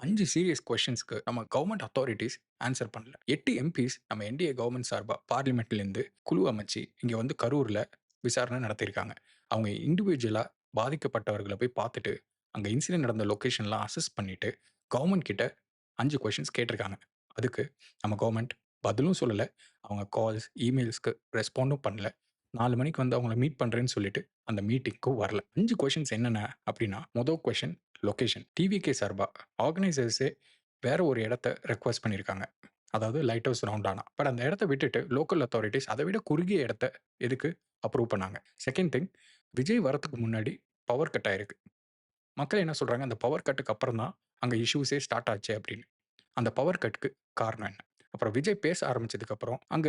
5 serious கொஸ்டின்ஸ்க்கு நம்ம government அத்தாரிட்டீஸ் answer பண்ணல. 8 MPs நம்ம என்டிஏ கவர்மெண்ட் சார்பா பார்லிமெண்ட்லேருந்து குழு அமைச்சு இங்க வந்து கரூர்ல விசாரணை நடத்தியிருக்காங்க. அவங்க இண்டிவிஜுவலா பாதிக்கப்பட்டவர்கள போய் பார்த்துட்டு, அங்க இன்சிடென்ட் நடந்த லொகேஷன்லாம் அசஸ் பண்ணிட்டு, கவர்மெண்ட் கிட்ட 5 கொஸ்டின்ஸ் கேட்டிருக்காங்க. அதுக்கு நம்ம கவர்மெண்ட் பதிலும் சொல்லல. அவங்க கால்ஸ், இமெயில்ஸ்க்கு ரெஸ்பாண்டும் பண்ணல. 4 மணிக்கு வந்து அவங்கள மீட் பண்றேன்னு சொல்லிட்டு, அந்த மீட்டிங்க்கும் வரல. 5 கொஸ்டின்ஸ் என்னென்ன அப்படின்னா, மொதல் கொஸ்டின் லொகேஷன். டிவிகே சார்பா ஆர்கனைசர்ஸே வேற ஒரு இடத்த ரெக்வெஸ்ட் பண்ணியிருக்காங்க. அதாவது லைட் ஹவுஸ் ரவுண்டானா. பட் அந்த இடத்த விட்டுட்டு லோக்கல் அத்தாரிட்டீஸ் அதை விட குறுகிய இடத்த எதுக்கு அப்ரூவ் பண்ணாங்க? செகண்ட் திங், விஜய் வரதுக்கு முன்னாடி பவர் கட் ஆயிருக்கு. மக்கள் என்ன சொல்றாங்க? அந்த பவர் கட்டுக்கு அப்புறம் தான் அங்க இஷ்யூஸே ஸ்டார்ட் ஆச்சு அப்படின்னு. அந்த பவர் கட்க்கு காரணம் என்ன? அப்புறம் விஜய் பேச ஆரம்பிச்சதுக்கு அப்புறம் அங்க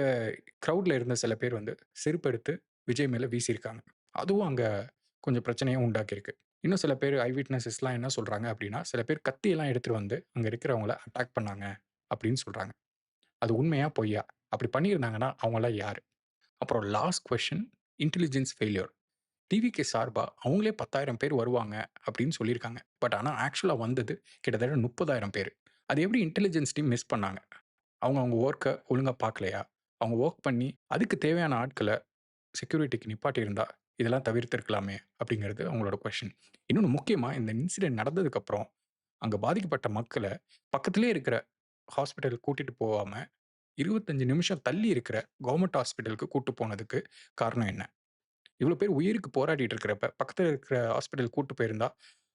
கிரவுட்ல இருந்த சில பேர் வந்து செருப்பு எடுத்து விஜய் மேல வீசியிருக்காங்க. அதுவும் அங்க கொஞ்சம் பிரச்சனைய உண்டாக்கியிருக்கு. இன்னும் சில பேர் ஐ விட்னஸஸ்லாம் என்ன சொல்றாங்க அப்படின்னா, சில பேர் கத்தியெல்லாம் எடுத்துட்டு வந்து அங்க இருக்கிறவங்கள அட்டாக் பண்ணாங்க அப்படின்னு சொல்றாங்க. அது உண்மையா? பொய்யா? அப்படி பண்ணியிருந்தாங்கன்னா அவங்கலாம் யாரு? அப்புறம் last question intelligence failure. TVK சார்பா அவங்களே 10,000 பேர் வருவாங்க அப்படின்னு சொல்லியிருக்காங்க. பட் ஆனா ஆக்சுவலா வந்தது கிட்டத்தட்ட 30,000 பேரு. அது எப்படி இன்டெலிஜென்ஸ் டீம் மிஸ் பண்ணாங்க? அவங்க அவங்க வொர்க்க ஒழுங்கா பார்க்கலையா? அவங்க வொர்க் பண்ணி அதுக்கு தேவையான ஆட்கள செக்யூரிட்டிக்கு நிப்பாட்டியிருந்தா, இதெல்லாம் தவிர்த்திருக்கலாமே அப்படிங்கிறது அவங்களோட கொஸ்டின். இன்னொன்னு முக்கியமா இந்த இன்சிடென்ட் நடந்ததுக்கப்புறம், அங்க பாதிக்கப்பட்ட மக்கள பக்கத்திலேயே இருக்கிற ஹாஸ்பிட்டலுக்கு கூட்டிட்டு போகாம, 25 நிமிஷம் தள்ளி இருக்கிற கவர்ன்மெண்ட் ஹாஸ்பிட்டலுக்கு கூட்டு போனதுக்கு காரணம் என்ன? இவ்வளோ பேர் உயிருக்கு போராடிட்டு இருக்கிறப்ப, பக்கத்துல இருக்கிற ஹாஸ்பிட்டல் கூட்டு போயிருந்தா,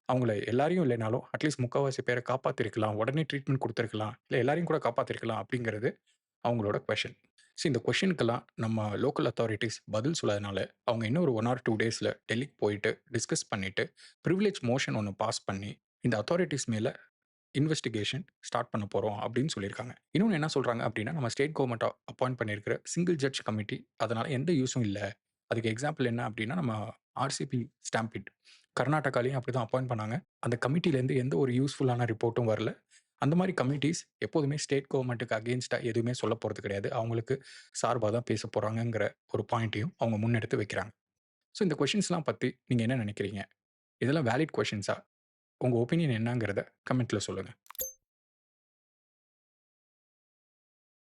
அவங்கள எல்லாரையும் இல்லைனாலும், அட்லீஸ்ட் முக்காவாசி பேர காப்பாத்திருக்கலாம். உடனே ட்ரீட்மெண்ட் குடுத்திருக்கலாம். இல்ல எல்லாரையும் கூட காப்பாத்திருக்கலாம் அப்படிங்கிறது அவங்களோட கொஸ்டின். இந்த கொஸ்டினுக்கெல்லாம் நம்ம லோக்கல் அத்தாரிட்டீஸ் பதில் சொல்லாதனால, அவங்க இன்னும் ஒரு 1 ஆர் 2 டேஸ்ல டெல்லிக்கு போயிட்டு டிஸ்கஸ் பண்ணிட்டு, பிரிவிலேஜ் மோஷன் ஒண்ணு பாஸ் பண்ணி, இந்த அத்தாரிட்டீஸ் மேல இன்வெஸ்டிகேஷன் ஸ்டார்ட் பண்ண போறோம் அப்படின்னு சொல்லியிருக்காங்க. இன்னொன்னு என்ன சொல்றாங்க அப்படின்னா, நம்ம ஸ்டேட் கவர்ன்மெண்ட் அப்பாயிண்ட் பண்ணியிருக்கிற சிங்கிள் ஜட்ஜ் கமிட்டி அதனால எந்த யூஸும் இல்ல. அதுக்கு எக்ஸாம்பிள் என்ன அப்படின்னா, நம்ம ஆர்சிபி ஸ்டாம்பீட். கர்நாடகாலயும் அப்படிதான் அப்பாயிண்ட் பண்ணாங்க. அந்த கமிட்டிலேருந்து எந்த ஒரு யூஸ்ஃபுல்லான ரிப்போர்ட்டும் வரல. அந்த மாரி கமிட்டீஸ் எப்போதுமே ஸ்டேட் கவர்ன்மென்ட்க்கு அகைன்ஸ்ட்டா எதுவுமே சொல்லப் போறது கிடையாது. அவங்களுக்கு சார்பா தான் பேசப் போறாங்கங்கிற ஒரு பாயிண்ட்டையும் அவங்க முன்னெடுத்து வைக்கிறாங்க. இந்த கொஸ்டின்ஸ்லாம் பத்தி நீங்க என்ன நினைக்கிறீங்க? இதெல்லாம் வேலிட் கொஸ்டின்ஸா? உங்க ஒப்பீனியன் என்னங்கிறத கமெண்ட்ல சொல்லுங்க.